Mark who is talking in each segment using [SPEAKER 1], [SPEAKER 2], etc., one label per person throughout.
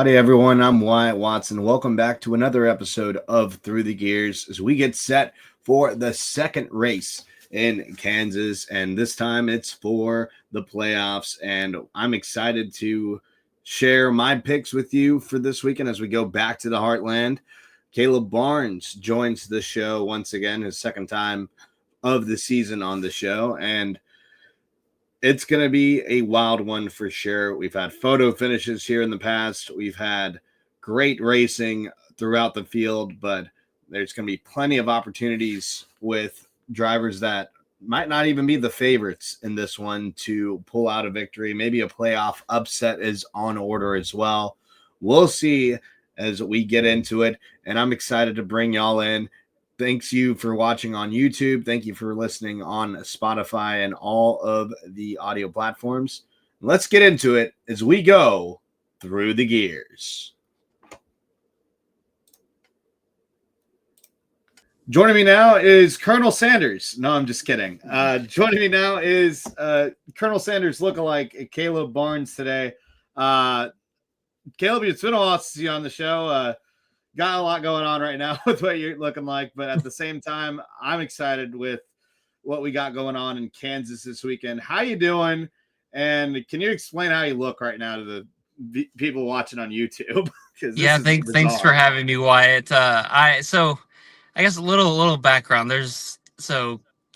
[SPEAKER 1] Howdy, everyone. I'm Wyatt Watson. Welcome back to another episode of Through the Gears as we get set for the second race in Kansas. And this time it's for the playoffs. And I'm excited to share my picks with you for this weekend as we go back to the Heartland. Caleb Barnes joins the show once again, his second time of the season on the show. And it's going to be a wild one for sure. We've had photo finishes here in the past. We've had great racing throughout the field, but there's going to be plenty of opportunities with drivers that might not even be the favorites in this one to pull out a victory. Maybe a playoff upset is on order as well. We'll see as we get into it, and I'm excited to bring y'all in. Thanks you for watching on YouTube. Thank you for listening on Spotify and all of the audio platforms. Let's get into it as we go through the gears. Joining me now is Colonel Sanders. No, I'm just kidding. Joining me now is Colonel Sanders lookalike Caleb Barnes today. Caleb, it's been a while since you're on the show. Got a lot going on right now with what you're looking like, but at the same time, I'm excited with what we got going on in Kansas this weekend. How you doing? And can you explain how you look right now to the people watching on YouTube?
[SPEAKER 2] Yeah, thanks for having me, Wyatt. I guess a little background.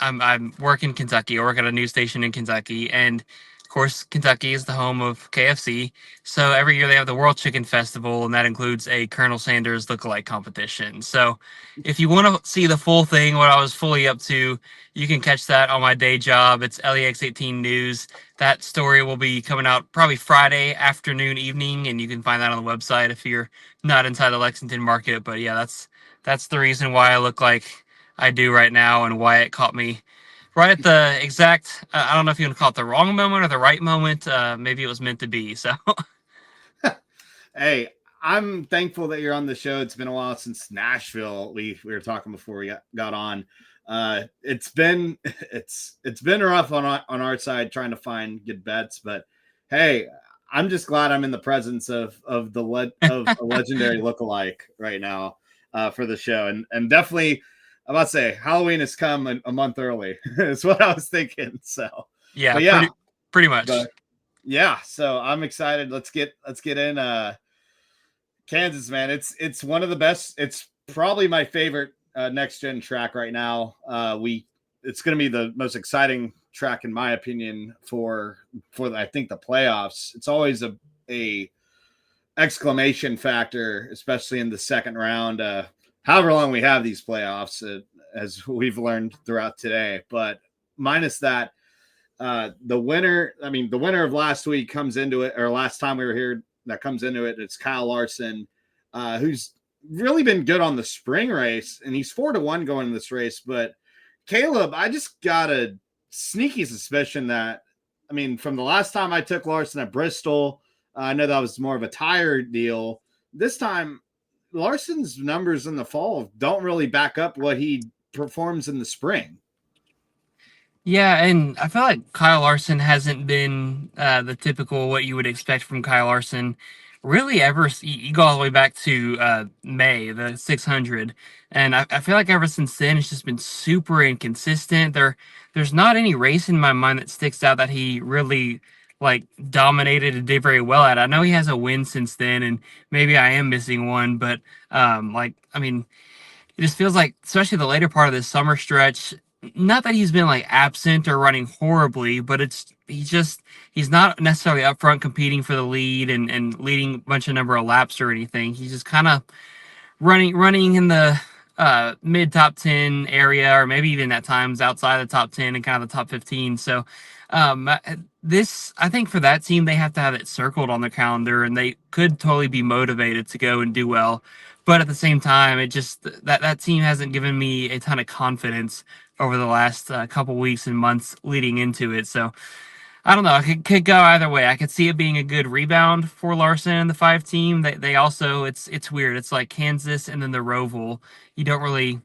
[SPEAKER 2] I'm working in Kentucky. I work at a news station in Kentucky, and of course, Kentucky is the home of KFC. So every year they have the World Chicken Festival, and that includes a Colonel Sanders lookalike competition. So if you want to see the full thing, what I was fully up to, you can catch that on my day job. It's LEX18 News. That story will be coming out probably Friday afternoon, evening, and you can find that on the website if you're not inside the Lexington market. But yeah, that's the reason why I look like I do right now, and why it caught me right at the exact, I don't know if you want to call it the wrong moment or the right moment. Maybe it was meant to be. So,
[SPEAKER 1] hey, I'm thankful that you're on the show. It's been a while since Nashville. We were talking before we got on. It's been rough on our side trying to find good bets, but hey, I'm just glad I'm in the presence of a legendary lookalike right now for the show, and definitely. I'm about to say Halloween has come a month early. Is what I was thinking. So
[SPEAKER 2] yeah, pretty much.
[SPEAKER 1] But yeah, so I'm excited. Let's get in. Kansas, man. It's one of the best. It's probably my favorite next gen track right now. It's going to be the most exciting track in my opinion for I think the playoffs. It's always a exclamation factor, especially in the second round. However long we have these playoffs, as we've learned throughout today. But minus that, the winner of last week comes into it, or last time we were here that comes into it, it's Kyle Larson, who's really been good on the spring race, and he's 4-1 going in this race. But Caleb, I just got a sneaky suspicion that, from the last time I took Larson at Bristol, I know that was more of a tire deal. This time, Larson's numbers in the fall don't really back up what he performs in the spring.
[SPEAKER 2] Yeah, and I feel like Kyle Larson hasn't been the typical what you would expect from Kyle Larson really ever. You go all the way back to May, the 600, and I feel like ever since then it's just been super inconsistent. There's not any race in my mind that sticks out that he really dominated and did very well at. I know he has a win since then, and maybe I am missing one, but it just feels like, especially the later part of this summer stretch, not that he's been absent or running horribly, but he's not necessarily up front competing for the lead and leading a bunch of number of laps or anything. He's just kind of running in the mid top 10 area, or maybe even at times outside the top 10 and kind of the top 15. So I think for that team, they have to have it circled on the calendar, and they could totally be motivated to go and do well. But at the same time, that team hasn't given me a ton of confidence over the last couple weeks and months leading into it. So I don't know. It could go either way. I could see it being a good rebound for Larson and the 5 team. They also, it's weird. It's like Kansas and then the Roval. You don't really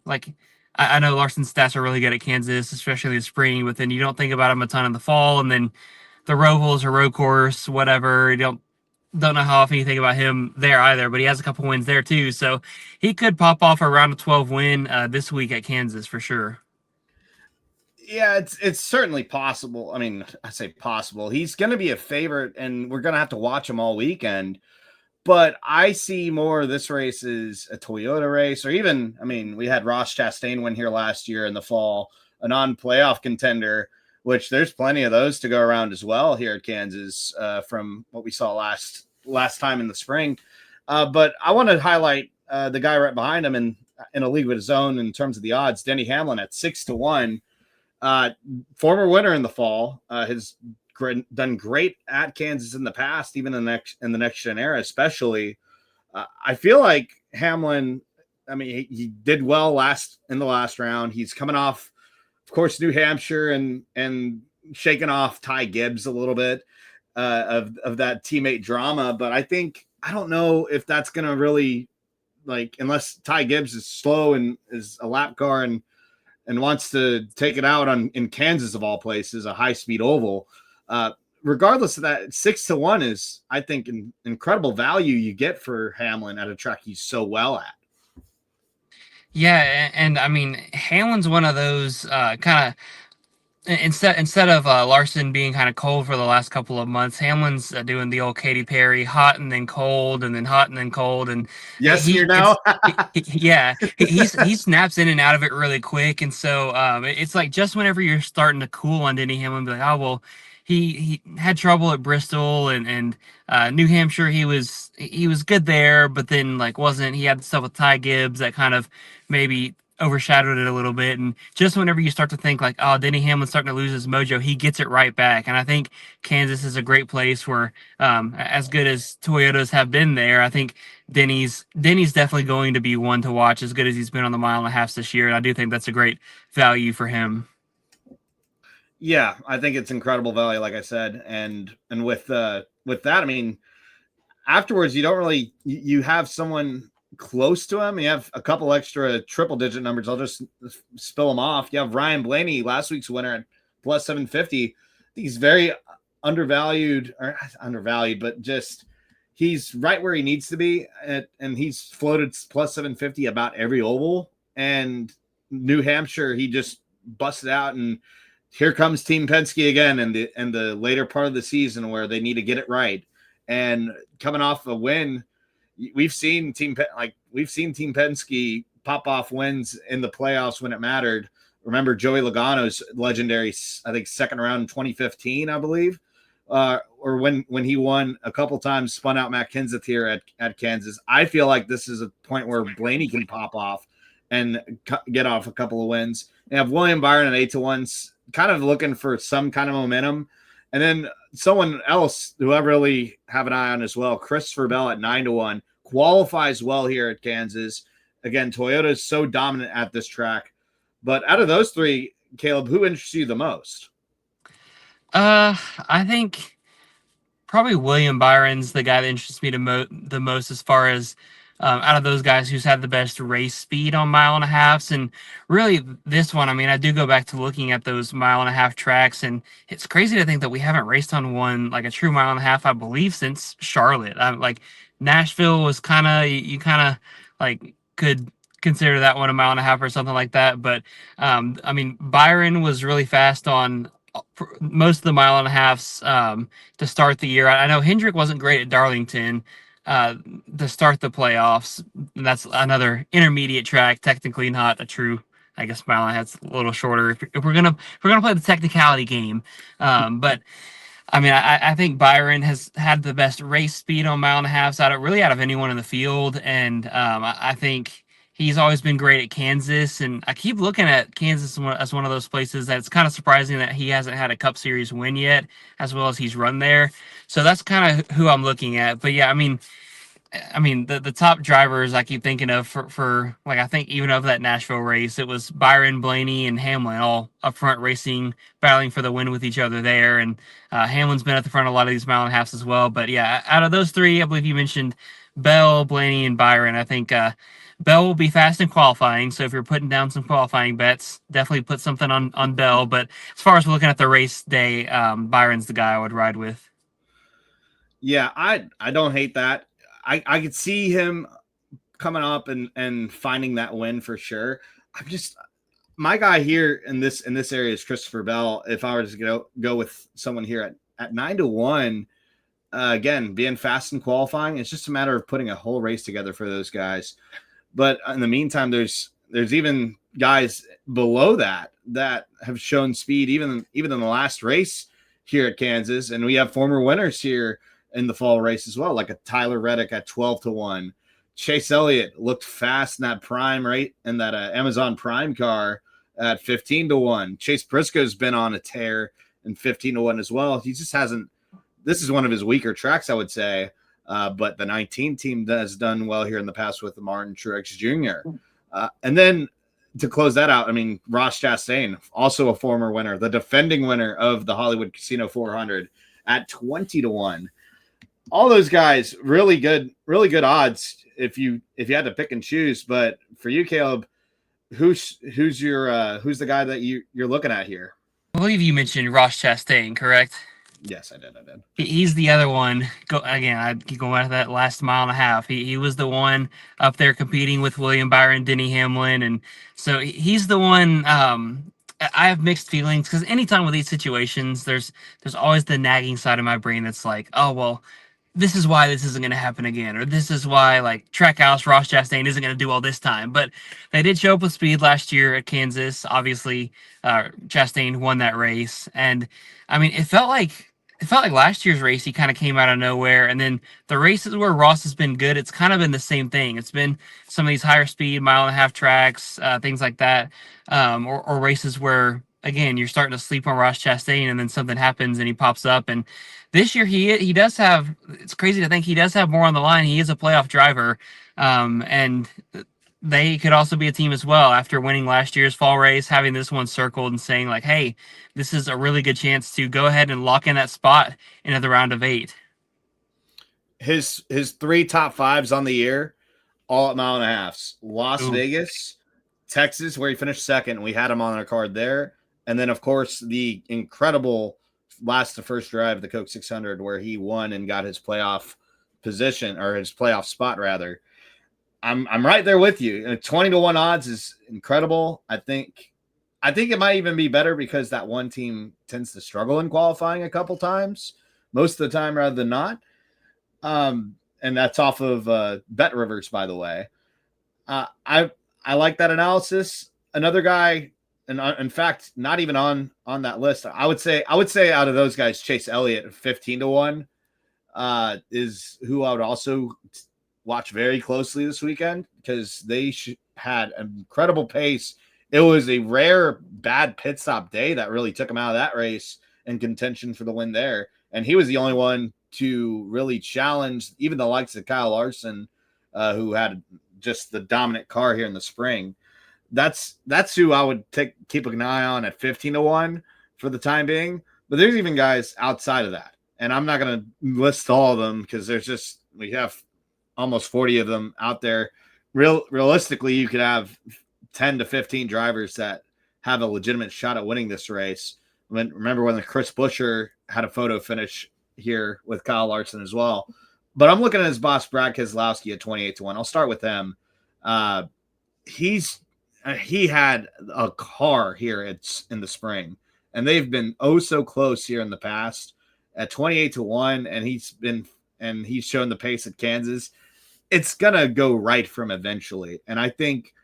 [SPEAKER 2] I know Larson's stats are really good at Kansas, especially in the spring, but then you don't think about him a ton in the fall. And then the Roval is a road course, whatever. You don't don't know how often you think about him there either, but he has a couple wins there too. So he could pop off around a 12 win this week at Kansas for sure.
[SPEAKER 1] Yeah, it's certainly possible. I mean, I say possible. He's going to be a favorite, and we're going to have to watch him all weekend. But I see more of this race as a Toyota race, or even, I mean, we had Ross Chastain win here last year in the fall, a non-playoff contender, which there's plenty of those to go around as well here at Kansas from what we saw last time in the spring. But I want to highlight the guy right behind him in a league with his own in terms of the odds, Denny Hamlin at 6-1. Former winner in the fall, has done great at Kansas in the past, even in the next gen era, especially. I feel like Hamlin. I mean, he did well in the last round. He's coming off, of course, New Hampshire and shaking off Ty Gibbs a little bit of that teammate drama. But I don't know if that's going to really, like, unless Ty Gibbs is slow and is a lap car and wants to take it out in Kansas of all places, a high speed oval. Regardless of that, 6-1 is, I think, an incredible value you get for Hamlin at a track he's so well at.
[SPEAKER 2] Yeah, and I mean Hamlin's one of those kind of instead of Larson being kind of cold for the last couple of months, Hamlin's doing the old Katy Perry, hot and then cold, and then hot and then cold, and
[SPEAKER 1] Yes, and
[SPEAKER 2] he
[SPEAKER 1] you're now.
[SPEAKER 2] it's yeah, he snaps in and out of it really quick, and so it's like just whenever you're starting to cool on Denny Hamlin, be like, oh well, he had trouble at Bristol and New Hampshire, he was good there, but then like wasn't he had stuff with Ty Gibbs that kind of maybe overshadowed it a little bit. And just whenever you start to think like, oh, Denny Hamlin's starting to lose his mojo, he gets it right back. And I think Kansas is a great place where, as good as Toyotas have been there, I think Denny's definitely going to be one to watch, as good as he's been on the mile and a half this year. And I do think that's a great value for him.
[SPEAKER 1] Yeah, I think it's incredible value, like I said, and with that, I mean, afterwards you don't really you have someone close to him. You have a couple extra triple digit numbers. I'll just spill them off. You have Ryan Blaney, last week's winner at plus 750. He's very undervalued, but just he's right where he needs to be, and he's floated plus 750 about every oval. And New Hampshire, he just busted out, and here comes Team Penske again in the later part of the season where they need to get it right. And coming off a win, we've seen Team Penske pop off wins in the playoffs when it mattered. Remember Joey Logano's legendary, I think, second round in 2015, I believe, or when he won a couple times, spun out Matt Kenseth here at Kansas. I feel like this is a point where Blaney can pop off and get off a couple of wins. They have William Byron at 8-1, kind of looking for some kind of momentum. And then someone else who I really have an eye on as well, Christopher Bell at 9-1, qualifies well here at Kansas. Again, Toyota is so dominant at this track. But out of those three, Caleb, who interests you the most?
[SPEAKER 2] I think probably William Byron's the guy that interests me the most as far as out of those guys who's had the best race speed on mile and a halves. And really, this one, I mean, I do go back to looking at those mile and a half tracks, and it's crazy to think that we haven't raced on one like a true mile and a half, I believe, since Charlotte. Like Nashville was kind of, you kind of like could consider that one a mile and a half or something like that. But I mean, Byron was really fast on most of the mile and a halves to start the year. I know Hendrick wasn't great at Darlington to start the playoffs. That's another intermediate track, technically not a true, I guess, mile and a half's a little shorter if we're gonna play the technicality game. But I mean, I think Byron has had the best race speed on mile and a half out of anyone in the field, and I think he's always been great at Kansas. And I keep looking at Kansas as one of those places that's kind of surprising that he hasn't had a Cup Series win yet, as well as he's run there. So that's kind of who I'm looking at. But yeah, I mean, the top drivers I keep thinking of for like, I think even of that Nashville race, it was Byron, Blaney, and Hamlin all up front racing, battling for the win with each other there. And Hamlin's been at the front of a lot of these mile and a halves as well. But yeah, out of those three, I believe you mentioned Bell, Blaney, and Byron. I think Bell will be fast in qualifying. So if you're putting down some qualifying bets, definitely put something on Bell. But as far as looking at the race day, Byron's the guy I would ride with.
[SPEAKER 1] Yeah, I don't hate that. I could see him coming up and finding that win for sure. I'm just my guy here in this area is Christopher Bell. If I were to go with someone here at 9-1, again being fast in qualifying, it's just a matter of putting a whole race together for those guys. But in the meantime, there's even guys below that have shown speed even in the last race here at Kansas, and we have former winners here in the fall race as well, like a Tyler Reddick at 12-1. Chase Elliott looked fast in that prime right in that Amazon Prime car at 15-1. Chase Briscoe's been on a tear in 15-1 as well. He just hasn't. This is one of his weaker tracks, I would say. But the 19 team has done well here in the past with Martin Truex Jr. And then to close that out, I mean, Ross Chastain, also a former winner, the defending winner of the Hollywood Casino 400 at 20-1. All those guys, really good odds if you had to pick and choose. But for you, Caleb, who's the guy that you're looking at here?
[SPEAKER 2] I believe you mentioned Ross Chastain, correct?
[SPEAKER 1] Yes, I did.
[SPEAKER 2] He's the other one. Go again. I keep going back to that last mile and a half. He was the one up there competing with William Byron, Denny Hamlin, and so he's the one. I have mixed feelings because anytime with these situations, there's always the nagging side of my brain that's like, oh well, this is why this isn't going to happen again, or this is why like Trackhouse Ross Chastain isn't going to do all this time. But they did show up with speed last year at Kansas. Obviously, Chastain won that race, and I mean, it felt like last year's race he kind of came out of nowhere, and then the races where Ross has been good, it's kind of been the same thing. It's been some of these higher speed mile and a half tracks, things like that, or races where again you're starting to sleep on Ross Chastain, and then something happens and he pops up. And this year he does have. It's crazy to think he does have more on the line. He is a playoff driver, and they could also be a team as well after winning last year's fall race, having this one circled and saying like, hey, this is a really good chance to go ahead and lock in that spot into the round of 8.
[SPEAKER 1] His 3 top 5s on the year, all at mile and a halfs. Las
[SPEAKER 2] Ooh.
[SPEAKER 1] Vegas, Texas, where he finished second. We had him on our card there. And then, of course, the incredible last to first drive of the Coke 600 where he won and got his playoff position, or his playoff spot, rather. I'm right there with you. 20-1 odds is incredible. I think it might even be better because that one team tends to struggle in qualifying a couple times, most of the time rather than not. And that's off of Bet Rivers, by the way. I like that analysis. Another guy, and in fact, not even on that list. I would say out of those guys, Chase Elliott, 15-1, is who I would also watch very closely this weekend because they had an incredible pace. It was a rare bad pit stop day that really took him out of that race and contention for the win there. And he was the only one to really challenge even the likes of Kyle Larson, who had just the dominant car here in the spring. That's who I would keep an eye on at 15-1 for the time being. But there's even guys outside of that. And I'm not going to list all of them because we have almost 40 of them out there. Realistically, you could have 10 to 15 drivers that have a legitimate shot at winning this race. Remember when the Chris Buescher had a photo finish here with Kyle Larson as well. But I'm looking at his boss, Brad Keselowski, at 28-1. I'll start with him. He had a car here in the spring, and they've been so close here in the past at 28-1, and he's shown the pace at Kansas. It's gonna go right from eventually, and I think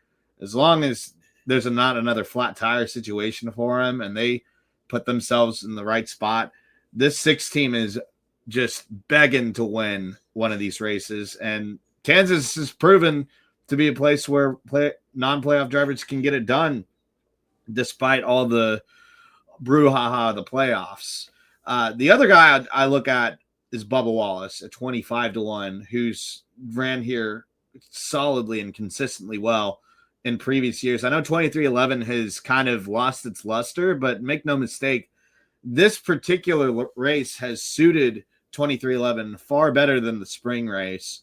[SPEAKER 1] as long as there's not another flat tire situation for him, and they put themselves in the right spot, this 6 team is just begging to win one of these races. And Kansas has proven to be a place where non-playoff drivers can get it done, despite all the brouhaha of the playoffs. The other guy I look at is Bubba Wallace at 25-1, who's ran here solidly and consistently well in previous years. I know 23-11 has kind of lost its luster, but make no mistake, this particular race has suited 23-11 far better than the spring race.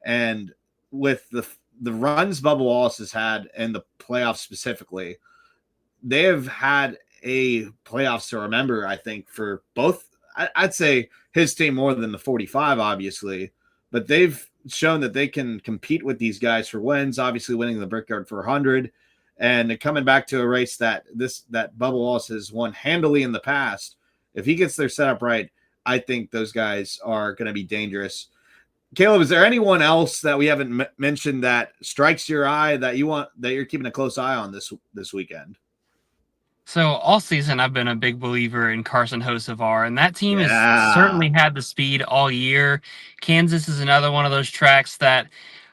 [SPEAKER 1] And with the runs Bubba Wallace has had in the playoffs specifically, they have had a playoffs to remember, I think, for both I'd say his team more than the 45, obviously, but they've shown that they can compete with these guys for wins. Obviously, winning the Brickyard 400, and coming back to a race that Bubba Wallace has won handily in the past. If he gets their setup right, I think those guys are going to be dangerous. Caleb, is there anyone else that we haven't mentioned that strikes your eye that you're keeping a close eye on this weekend?
[SPEAKER 2] So all season, I've been a big believer in Carson Hocevar, and that team has
[SPEAKER 1] Yeah.
[SPEAKER 2] certainly had the speed all year. Kansas is another one of those tracks that,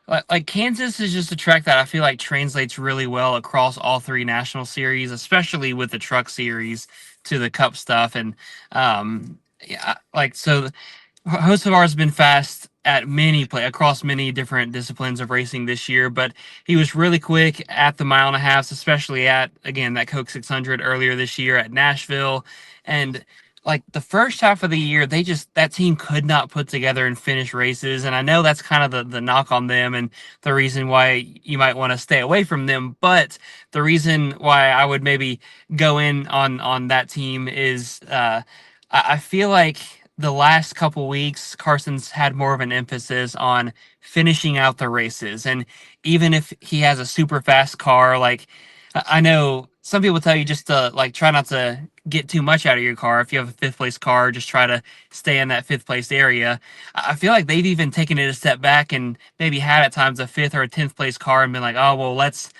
[SPEAKER 2] like Kansas is just a track that I feel like translates really well across all three national series, especially with the Truck Series to the Cup stuff. And yeah, like so, Hocevar has been fast at many play across many different disciplines of racing this year, but he was really quick at the mile and a half, especially at again that Coke 600 earlier this year at Nashville. And like the first half of the year, that team could not put together and finish races. And I know that's kind of the knock on them and the reason why you might want to stay away from them. But the reason why I would maybe go in on that team is I feel like the last couple weeks, Carson's had more of an emphasis on finishing out the races. And even if he has a super fast car, like I know some people tell you just to like try not to get too much out of your car. If you have a fifth place car, just try to stay in that fifth place area. I feel like they've even taken it a step back and maybe had at times a fifth or a 10th place car and been like, oh, well, let's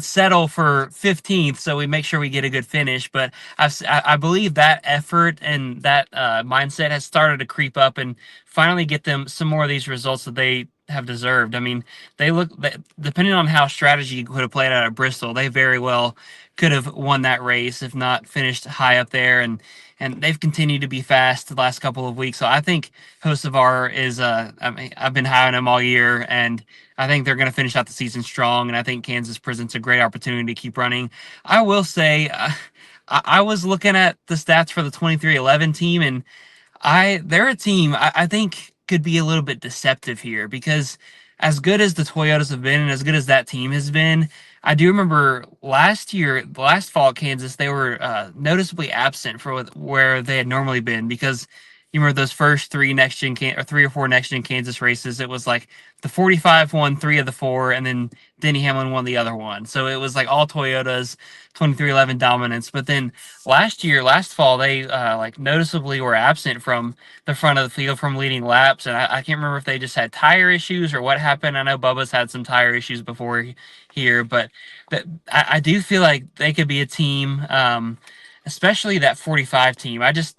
[SPEAKER 2] settle for 15th so we make sure we get a good finish. But I believe that effort and that mindset has started to creep up and finally get them some more of these results that they have deserved. I mean, depending on how strategy could have played out at Bristol, they very well could have won that race if not finished high up there. And they've continued to be fast the last couple of weeks. So I think Hocevar is I mean, I've been high on him all year, and I think they're going to finish out the season strong, and I think Kansas presents a great opportunity to keep running. I will say, I was looking at the stats for the 2311 team, and they're a team I think could be a little bit deceptive here because as good as the Toyotas have been and as good as that team has been, I do remember last year, the last fall at Kansas, they were noticeably absent for where they had normally been because you remember those first or 3 or 4 next gen Kansas races. It was like the 45 won 3 of the 4, and then Denny Hamlin won the other one. So it was like all Toyotas, 2311 dominance. But then last fall, they like noticeably were absent from the front of the field from leading laps, and I can't remember if they just had tire issues or what happened. I know Bubba's had some tire issues before here, but I do feel like they could be a team, especially that 45 team. I just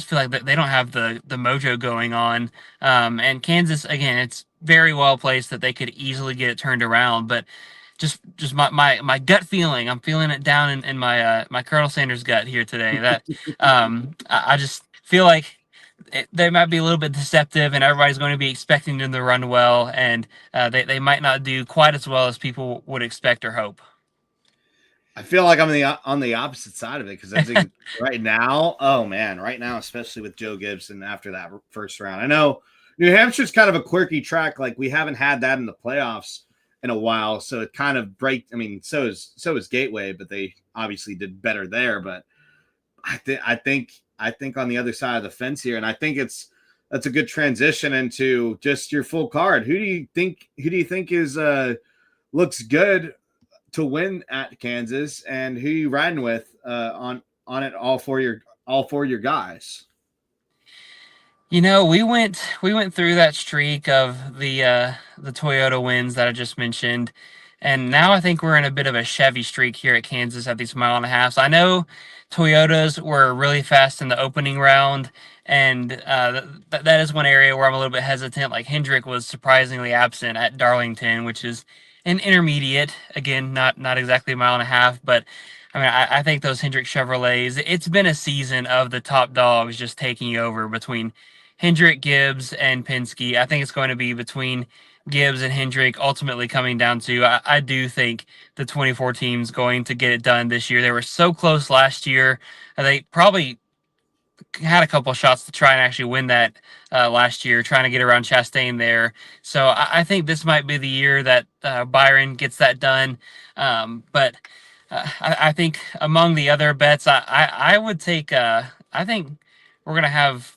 [SPEAKER 2] feel like they don't have the mojo going on. And Kansas, again, it's very well placed that they could easily get it turned around, but just my gut feeling. I'm feeling it down in my my Colonel Sanders gut here today. That I just feel like they might be a little bit deceptive, and everybody's going to be expecting them to run well, and they might not do quite as well as people would expect or hope.
[SPEAKER 1] I feel like I'm on the opposite side of it because I think right now, oh man, right now, especially with Joe Gibson after that first round. I know New Hampshire's kind of a quirky track. Like we haven't had that in the playoffs in a while, so it kind of break. I mean, so is Gateway, but they obviously did better there. But I think on the other side of the fence here, and I think that's a good transition into just your full card. Who do you think is looks good to win at Kansas, and who you riding with on it all for your guys?
[SPEAKER 2] You know, we went through that streak of the Toyota wins that I just mentioned, and now I think we're in a bit of a Chevy streak here at Kansas at these mile and a half. So I know Toyotas were really fast in the opening round, and that is one area where I'm a little bit hesitant. Like Hendrick was surprisingly absent at Darlington, which is an intermediate. Again, not exactly a mile and a half, but I mean, I think those Hendrick Chevrolets. It's been a season of the top dogs just taking over between Hendrick, Gibbs, and Penske. I think it's going to be between Gibbs and Hendrick, ultimately coming down to. I do think the 24 team's going to get it done this year. They were so close last year. They probably had a couple of shots to try and actually win that last year, trying to get around Chastain there. So I think this might be the year that Byron gets that done. But I think among the other bets, I would take. I think we're gonna have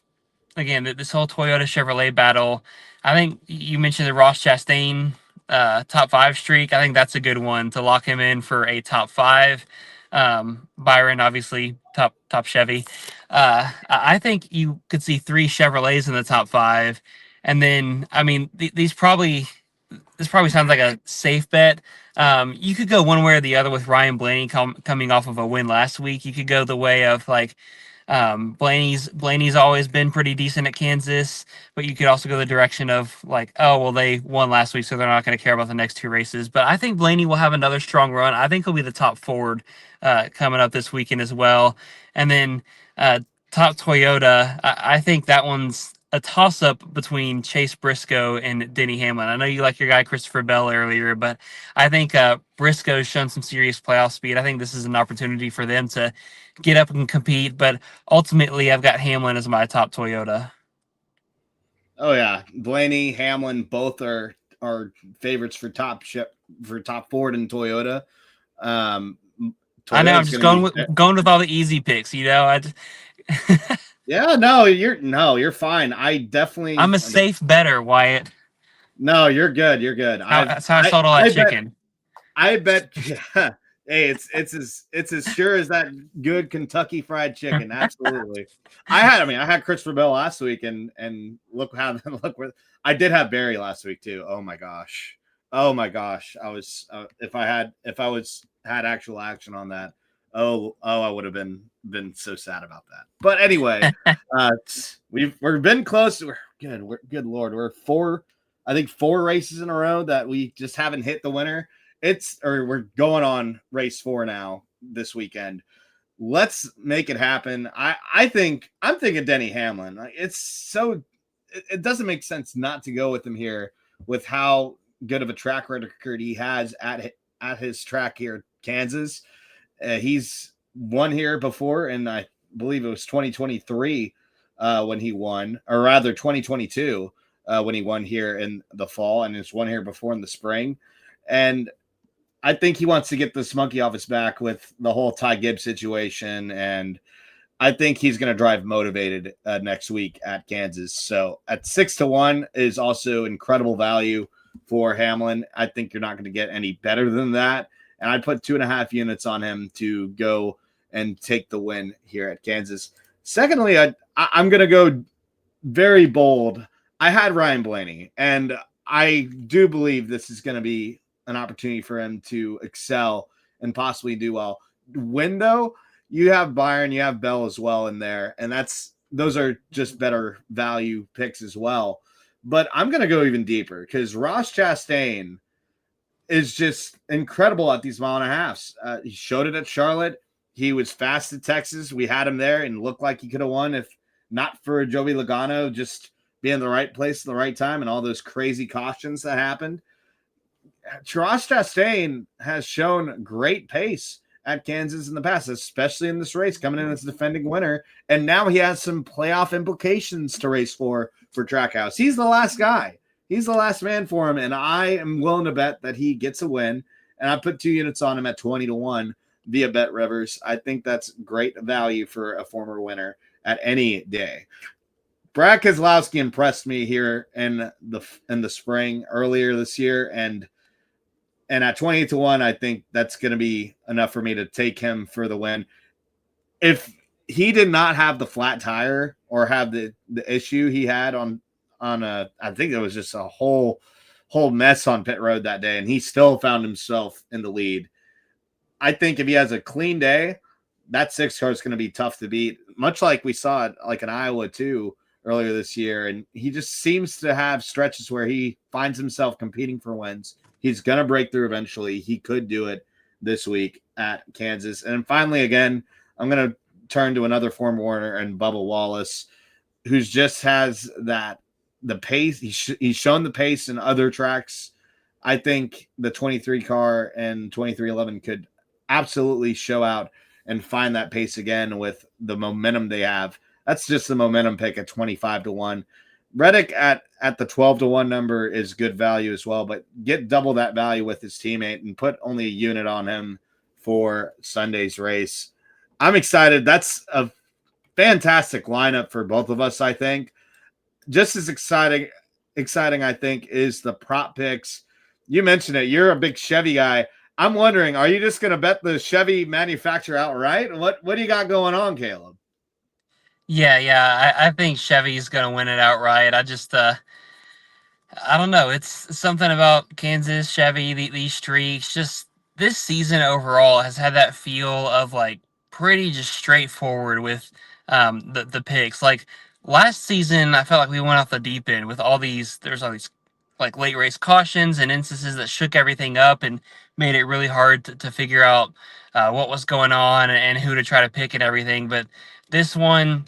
[SPEAKER 2] again, this whole Toyota Chevrolet battle. I think you mentioned the Ross Chastain top five streak. I think that's a good one to lock him in for a top five. Byron, obviously, top Chevy. I think you could see three Chevrolets in the top five, and then I mean these probably this probably sounds like a safe bet. You could go one way or the other with Ryan Blaney coming off of a win last week. You could go the way of like Blaney's always been pretty decent at Kansas, but you could also go the direction of like, oh well, they won last week, so they're not going to care about the next two races. But I think Blaney will have another strong run. I think he'll be the top forward coming up this weekend as well. And then uh, top Toyota, I think that one's a toss up between Chase Briscoe and Denny Hamlin. I know you like your guy Christopher Bell earlier, but I think Briscoe's shown some serious playoff speed. I think this is an opportunity for them to get up and compete. But ultimately, I've got Hamlin as my top Toyota.
[SPEAKER 1] Oh yeah, Blaney, Hamlin, both are favorites for top Ford and Toyota. Um,
[SPEAKER 2] I know I'm
[SPEAKER 1] Toyota's
[SPEAKER 2] just
[SPEAKER 1] going to be
[SPEAKER 2] going with all the easy picks.
[SPEAKER 1] yeah. No, you're fine. I definitely.
[SPEAKER 2] I'm a safe better, Wyatt.
[SPEAKER 1] No, you're good. You're good.
[SPEAKER 2] That's how I sold all that chicken.
[SPEAKER 1] I bet. Yeah. Hey, it's as sure as that good Kentucky Fried Chicken. Absolutely. I had Christopher Bell last week, and look where I did have Barry last week too. Oh my gosh. I was if I had actual action on that. I would have been so sad about that. But anyway, we've been close. We're good. Good Lord. I think four races in a row that we just haven't hit the winner. We're going on race 4 now this weekend. Let's make it happen. I'm thinking Denny Hamlin. It doesn't make sense not to go with him here with how good of a track record he has at his track here at Kansas. He's won here before, and I believe it was 2023 when he won, or rather 2022 when he won here in the fall, and he's won here before in the spring. And I think he wants to get this monkey off his back with the whole Ty Gibbs situation, and I think he's going to drive motivated next week at Kansas. So at 6-1 is also incredible value for Hamlin. I think you're not going to get any better than that, and I'd put 2.5 units on him to go and take the win here at Kansas. Secondly, I'm going to go very bold. I had Ryan Blaney, and I do believe this is going to be an opportunity for him to excel and possibly do well. Win though, you have Byron, you have Bell as well in there, and those are just better value picks as well. But I'm going to go even deeper because Ross Chastain is just incredible at these mile and a halves. He showed it at Charlotte. He was fast at Texas. We had him there and looked like he could have won if not for Joey Logano just being in the right place at the right time and all those crazy cautions that happened. Ross Chastain has shown great pace at Kansas in the past, especially in this race, coming in as defending winner. And now he has some playoff implications to race for Trackhouse. He's the last guy. He's the last man for him. And I am willing to bet that he gets a win. And I put 2 units on him at 20-1 via Bet Rivers. I think that's great value for a former winner at any day. Brad Keselowski impressed me here in the spring earlier this year. And at 28-1, I think that's going to be enough for me to take him for the win. If he did not have the flat tire or have the issue he had on I think it was just a whole mess on pit road that day, and he still found himself in the lead. I think if he has a clean day, that 6 car is going to be tough to beat, much like we saw it like in Iowa too earlier this year. And he just seems to have stretches where he finds himself competing for wins. He's going to break through eventually. He could do it this week at Kansas. And finally, again, I'm going to turn to another former winner and Bubba Wallace, who just has the pace. He's shown the pace in other tracks. I think the 23 car and 2311 could absolutely show out and find that pace again with the momentum they have. That's just the momentum pick at 25-1. Reddick at the 12-1 number is good value as well, but get double that value with his teammate and put only a unit on him for Sunday's race. I'm excited. That's a fantastic lineup for both of us, I think. just as exciting, I think, is the prop picks. You mentioned it. You're a big Chevy guy. I'm wondering, are you just going to bet the Chevy manufacturer outright? What do you got going on, Caleb?
[SPEAKER 2] Yeah. I think Chevy's gonna win it outright. I don't know. It's something about Kansas, Chevy, these streaks. Just this season overall has had that feel of like pretty just straightforward with the picks. Like last season, I felt like we went off the deep end with all these. There's all these like late race cautions and instances that shook everything up and made it really hard to figure out what was going on and who to try to pick and everything. But this one,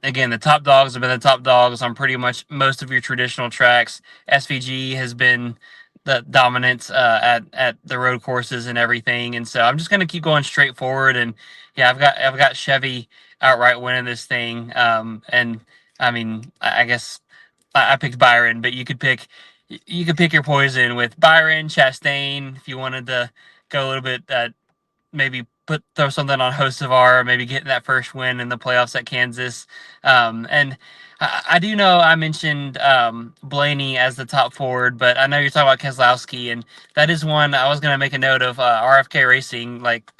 [SPEAKER 2] again, the top dogs have been the top dogs on pretty much most of your traditional tracks. SVG has been the dominant at the road courses and everything, and so I'm just gonna keep going straight forward. And yeah, I've got Chevy outright winning this thing. And I mean, I guess I picked Byron, but you could pick your poison with Byron, Chastain, if you wanted to go a little bit maybe throw something on Hocevar, maybe getting that first win in the playoffs at Kansas. And I do know I mentioned Blaney as the top forward, but I know you're talking about Keselowski, and that is one I was going to make a note of. RFK Racing, like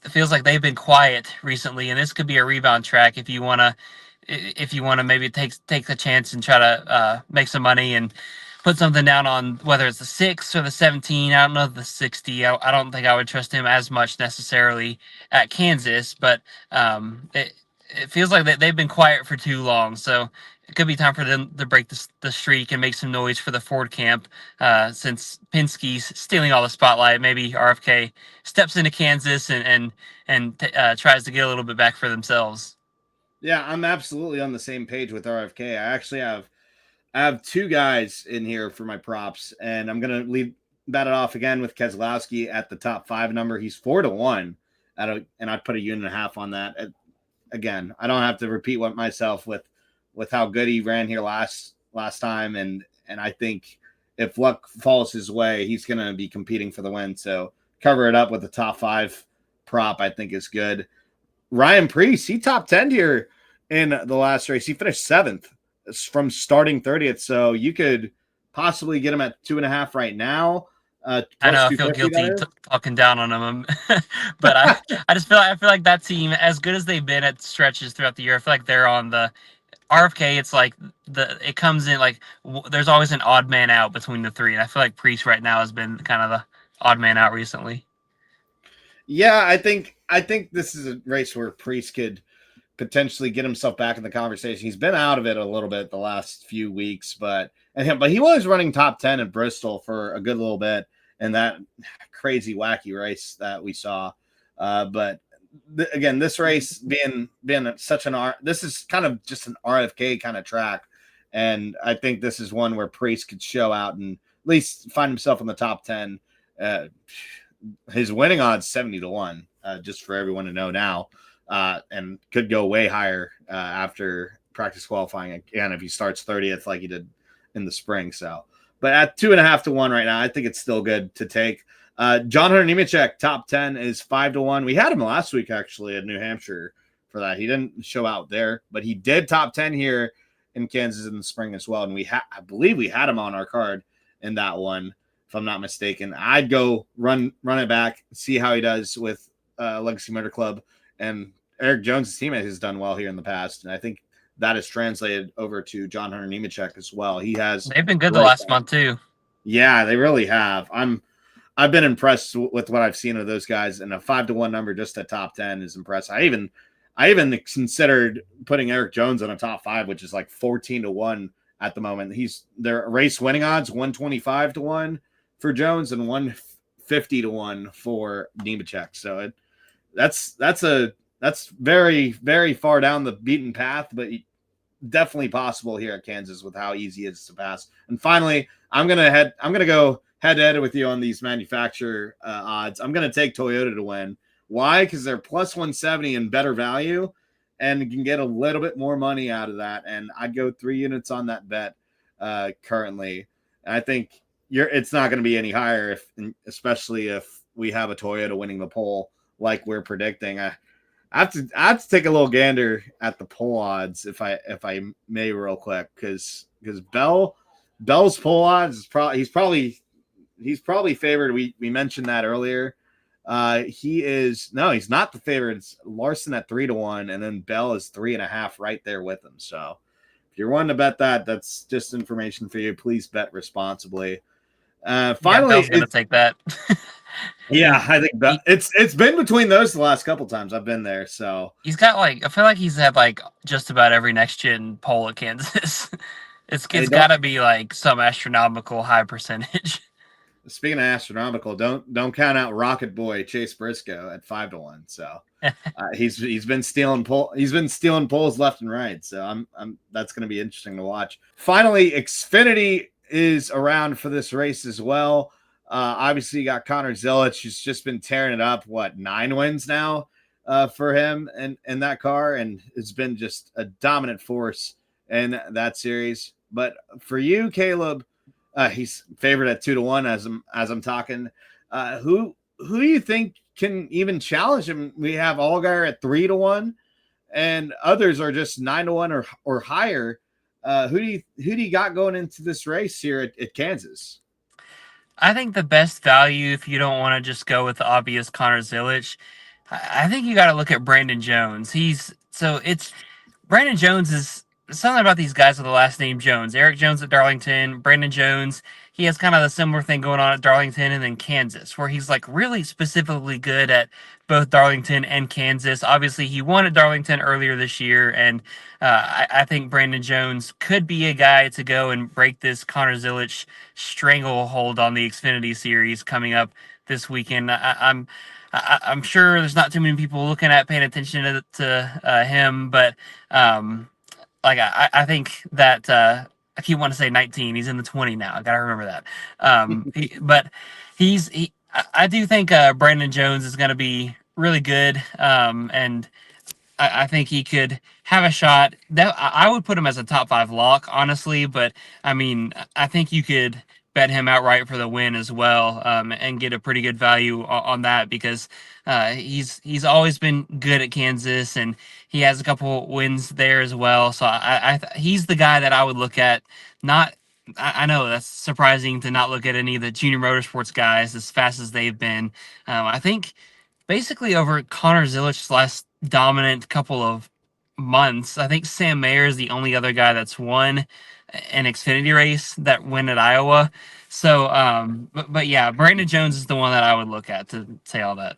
[SPEAKER 2] it feels like they've been quiet recently, and this could be a rebound track if you want to maybe take the chance and try to make some money and put something down on whether it's the 6 or the 17. I don't know the 60. I don't think I would trust him as much necessarily at Kansas, but it feels like they've been quiet for too long. So it could be time for them to break the streak and make some noise for the Ford camp since Penske's stealing all the spotlight. Maybe RFK steps into Kansas and tries to get a little bit back for themselves.
[SPEAKER 1] Yeah, I'm absolutely on the same page with RFK. I have two guys in here for my props, and I'm gonna leave bet it off again with Keselowski at the top five number. He's 4-1 and I'd put a unit and a half on that. Again, I don't have to repeat what myself with how good he ran here last time, and I think if luck falls his way, he's gonna be competing for the win. So cover it up with the top five prop, I think is good. Ryan Preece, he top 10 here in the last race. He finished seventh from starting 30th. So you could possibly get him at 2.5 right now.
[SPEAKER 2] I
[SPEAKER 1] Plus
[SPEAKER 2] know I feel
[SPEAKER 1] 250
[SPEAKER 2] guilty
[SPEAKER 1] that is.
[SPEAKER 2] talking down on them, but I feel like that team, as good as they've been at stretches throughout the year, I feel like they're on the RFK. It's like it comes in like there's always an odd man out between the three, and I feel like Priest right now has been kind of the odd man out recently.
[SPEAKER 1] Yeah, I think this is a race where Priest could potentially get himself back in the conversation. He's been out of it a little bit the last few weeks, but he was running top 10 in Bristol for a good little bit in that crazy wacky race that we saw. But again, this race being such this is kind of just an RFK kind of track, and I think this is one where Priest could show out and at least find himself in the top 10. Uh, his winning odds 70-1, just for everyone to know now, and could go way higher after practice qualifying again if he starts 30th like he did in the spring. So, but at 2.5-1 right now, I think it's still good to take. John Hunter Nemechek top 10 is 5-1. We had him last week actually at New Hampshire for that. He didn't show out there, but he did top 10 here in Kansas in the spring as well. And I believe we had him on our card in that one, if I'm not mistaken. I'd go run it back, see how he does with Legacy Motor Club. And Eric Jones' teammate has done well here in the past, and I think that is translated over to John Hunter Nemechek as well. He has
[SPEAKER 2] They've been good the last month too.
[SPEAKER 1] Yeah, they really have. I've been impressed with what I've seen of those guys, and a 5-1 number just at top 10 is impressive. I even considered putting Eric Jones on a top 5, which is like 14-1 at the moment. Their race winning odds 125-1 for Jones and 150-1 for Nemechek. So that's very, very far down the beaten path, but definitely possible here at Kansas with how easy it is to pass. And finally, I'm gonna go head to head with you on these manufacturer odds. I'm gonna take Toyota to win. Why? Because they're plus 170 and better value, and you can get a little bit more money out of that. And I'd go 3 units on that bet currently. And I think it's not going to be any higher, especially if we have a Toyota winning the pole like we're predicting. I have to take a little gander at the poll odds if I may real quick because Bell's poll odds is probably favored. We mentioned that earlier. He's not the favorite. It's Larson at 3-1, and then Bell is 3.5 right there with him. So if you're wanting to bet that, that's just information for you. Please bet responsibly.
[SPEAKER 2] Yeah,
[SPEAKER 1] Finally,
[SPEAKER 2] Bell's gonna take that.
[SPEAKER 1] yeah,
[SPEAKER 2] he,
[SPEAKER 1] I think it's been between those the last couple times I've been there. So
[SPEAKER 2] he's got like I feel like he's had like just about every next gen poll at Kansas.
[SPEAKER 1] hey,
[SPEAKER 2] It's
[SPEAKER 1] don't
[SPEAKER 2] got to be like some astronomical high percentage.
[SPEAKER 1] speaking of astronomical, don't count out Rocket Boy Chase Briscoe at 5-1. So he's been stealing polls left and right. So I'm that's going to be interesting to watch. Finally, Xfinity is around for this race as well. Obviously, you got Connor Zilic, who's just been tearing it up. What 9 wins now for him and that car, and it's been just a dominant force in that series. But for you, Caleb, he's favored at 2-1 as I'm talking. Who do you think can even challenge him? We have Allgaier at 3-1, and others are just 9-1 or higher. Who do you got going into this race here at Kansas?
[SPEAKER 2] I think the best value, if you don't want to just go with the obvious Connor Zilic, I think you got to look at Brandon Jones. It's Brandon Jones is something about these guys with the last name Jones. Eric Jones at Darlington, Brandon Jones. He has kind of a similar thing going on at Darlington and then Kansas, where he's like really specifically good at both Darlington and Kansas. Obviously, he won at Darlington earlier this year, and I think Brandon Jones could be a guy to go and break this Connor Zilic stranglehold on the Xfinity Series coming up this weekend. I'm sure there's not too many people looking at paying attention to him, but I think that I keep wanting to say 19. He's in the 20 now. I gotta remember that. But I do think Brandon Jones is going to be really good, and I think he could have a shot. That I would put him as a top 5 lock, honestly. But I mean, I think you could bet him outright for the win as well, and get a pretty good value on that because he's always been good at Kansas and he has a couple wins there as well. So he's the guy that I would look at. Not I know that's surprising to not look at any of the junior motorsports guys as fast as they've been. I think basically over Connor Zilic's last dominant couple of months, I think Sam Mayer is the only other guy that's won an Xfinity race that win at Iowa. So, but yeah, Brandon Jones is the one that I would look at to say all that.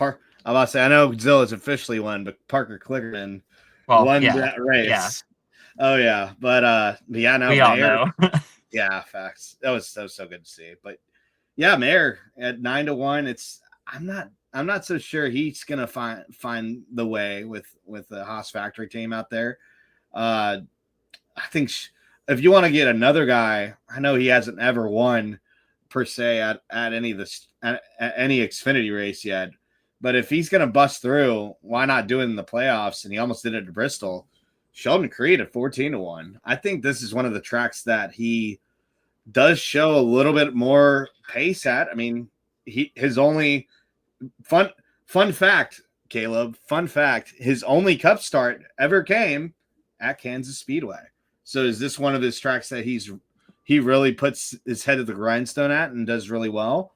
[SPEAKER 1] I'm about to say I know Zilla's officially won, but Parker Clickerman
[SPEAKER 2] Well,
[SPEAKER 1] won
[SPEAKER 2] yeah,
[SPEAKER 1] that race.
[SPEAKER 2] yeah,
[SPEAKER 1] Oh yeah, but yeah, no
[SPEAKER 2] we all
[SPEAKER 1] Mayer.
[SPEAKER 2] know.
[SPEAKER 1] Yeah, facts. That was so good to see. But yeah, Mayer at 9-1. I'm not so sure he's gonna find the way with the Haas factory team out there. I think if you want to get another guy, I know he hasn't ever won per se at any of this at any Xfinity race yet. But if he's gonna bust through, why not do it in the playoffs? And he almost did it at Bristol. Sheldon Creed at 14-1. I think this is one of the tracks that he does show a little bit more pace at. I mean, his only fun fact, Caleb, fun fact, his only cup start ever came at Kansas Speedway. So is this one of his tracks that he really puts his head to the grindstone at and does really well?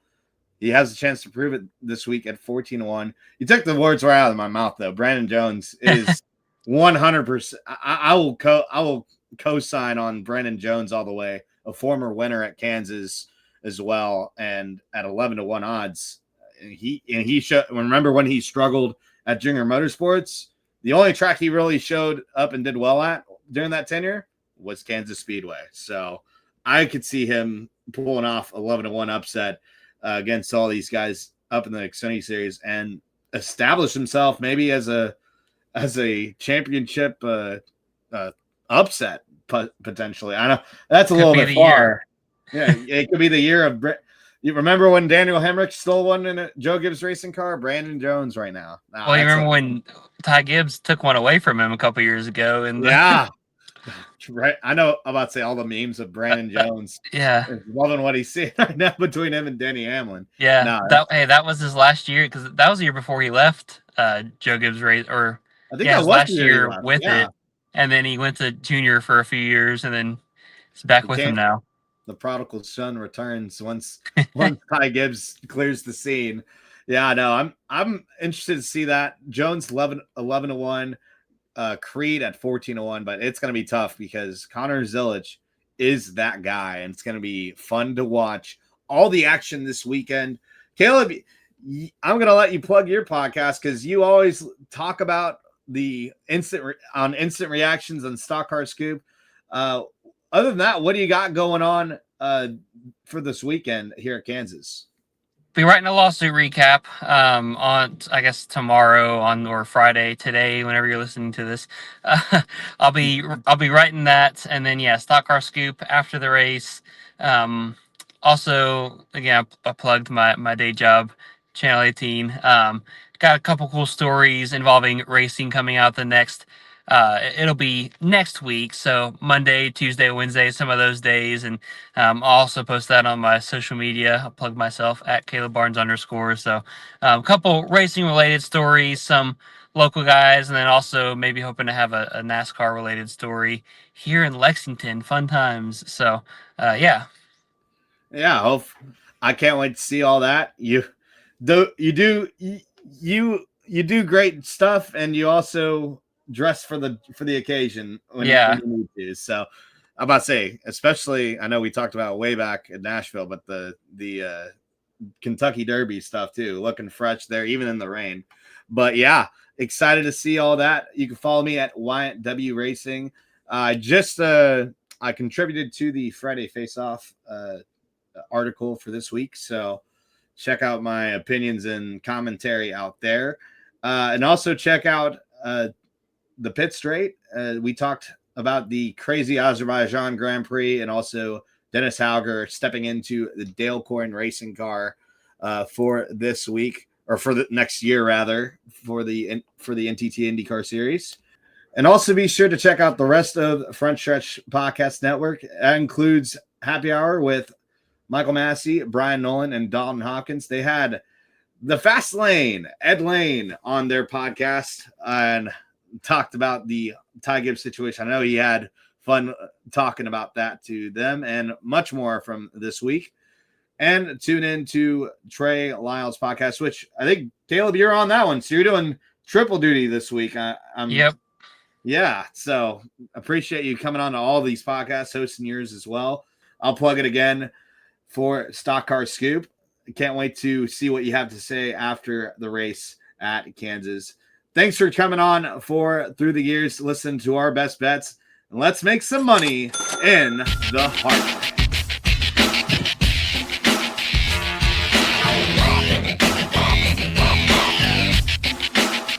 [SPEAKER 1] He has a chance to prove it this week at 14-1. You took the words right out of my mouth, though. Brandon Jones is 100%. I will co-sign on Brandon Jones all the way. A former winner at Kansas as well, and at 11-1 odds. He showed. Remember when he struggled at Junior Motorsports? The only track he really showed up and did well at during that tenure was Kansas Speedway. So I could see him pulling off 11-1 upset against all these guys up in the Xfinity Series and establish himself maybe as a championship upset potentially. I know that's a little bit far. Yeah, it could be the year of. You remember when Daniel Hemrick stole one in a Joe Gibbs racing car? Brandon Jones right now.
[SPEAKER 2] Well, you remember when Ty Gibbs took one away from him a couple years ago? And
[SPEAKER 1] yeah, right. I know. I'm about to say all the memes of Brandon Jones.
[SPEAKER 2] Yeah,
[SPEAKER 1] loving what he's seeing right now between him and Denny Hamlin.
[SPEAKER 2] Yeah, that was his last year because that was the year before he left Joe Gibbs race, or
[SPEAKER 1] I think
[SPEAKER 2] yeah,
[SPEAKER 1] that
[SPEAKER 2] his
[SPEAKER 1] was the
[SPEAKER 2] last
[SPEAKER 1] year he
[SPEAKER 2] year
[SPEAKER 1] left.
[SPEAKER 2] with
[SPEAKER 1] Yeah.
[SPEAKER 2] it, and then he went to junior for a few years, and then he's back
[SPEAKER 1] He
[SPEAKER 2] with him
[SPEAKER 1] came
[SPEAKER 2] now.
[SPEAKER 1] the prodigal son returns once Ty Gibbs clears the scene. Yeah, no, I'm interested to see that. Jones 11-1, Creed at 14-1, but it's gonna be tough because Connor Zilic is that guy, and it's gonna be fun to watch all the action this weekend. Caleb, I'm gonna let you plug your podcast because you always talk about the instant reactions on Stock Car Scoop. Other than that, what do you got going on for this weekend here at Kansas?
[SPEAKER 2] Be writing a lawsuit recap on, I guess, tomorrow on or Friday today, whenever you're listening to this. Uh, I'll be writing that, and then yeah, stock car scoop after the race. Also, again, I plugged my day job, Channel 18. Got a couple cool stories involving racing coming out the next. It'll be next week, so Monday, Tuesday, Wednesday, some of those days, and I'll also post that on my social media. I'll plug myself at Caleb Barnes _. So a couple racing related stories, some local guys, and then also maybe hoping to have a NASCAR related story here in Lexington. Fun times. So yeah.
[SPEAKER 1] Yeah, I can't wait to see all that. You do great stuff, and you also dress for the occasion when
[SPEAKER 2] Yeah.
[SPEAKER 1] you need to. So I'm about to say, especially I know we talked about way back in Nashville, but the Kentucky Derby stuff too, looking fresh there, even in the rain. But yeah, excited to see all that. You can follow me at Wyatt W Racing. I contributed to the Friday Face Off article for this week, so check out my opinions and commentary out there, and also check out the Pit Straight. We talked about the crazy Azerbaijan Grand Prix, and also Dennis Hauger stepping into the Dale Coyne racing car for this week, or for the next year rather, for the NTT IndyCar Series. And also be sure to check out the rest of Front Stretch Podcast Network. That includes Happy Hour with Michael Massey, Brian Nolan, and Dalton Hopkins. They had the Fast Lane, Ed Lane, on their podcast and talked about the Ty Gibbs situation. I know he had fun talking about that to them and much more from this week. And tune in to Trey Lyle's podcast, which I think, Caleb, you're on that one. So you're doing triple duty this week.
[SPEAKER 2] Yep.
[SPEAKER 1] Yeah, so appreciate you coming on to all these podcasts, hosting yours as well. I'll plug it again for Stock Car Scoop. Can't wait to see what you have to say after the race at Kansas. Thanks for coming on for Through the Years. Listen to our best bets, and let's make some money in the heart.